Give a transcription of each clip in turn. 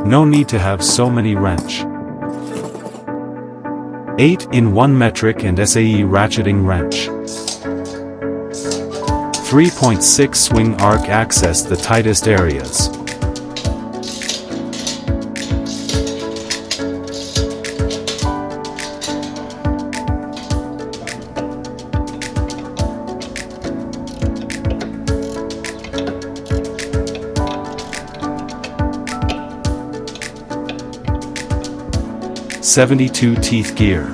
No need to have so many wrench. 8-in-1 metric and SAE ratcheting wrench. 3.6 swing arc access the tightest areas. .72 teeth gear.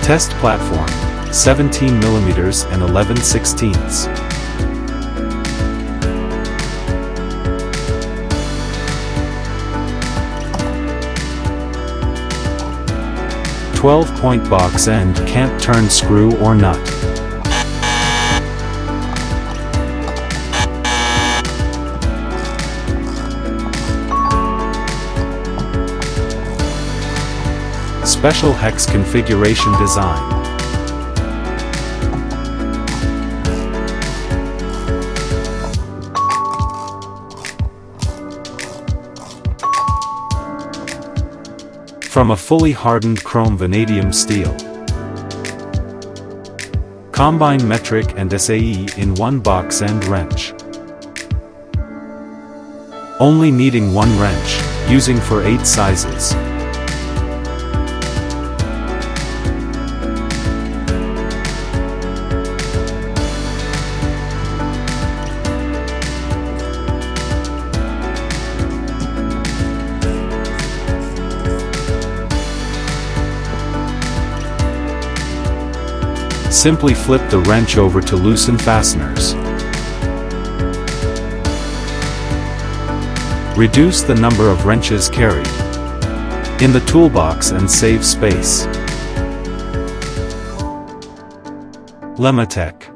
Test platform, 17mm and 11/16. 12-point box end can't turn screw or nut. Special hex configuration design. From a fully hardened chrome vanadium steel. Combine metric and SAE in one box end wrench. Only needing one wrench, using for 8 sizes. Simply flip the wrench over to loosen fasteners. Reduce the number of wrenches carried in the toolbox and save space. LEMATEC.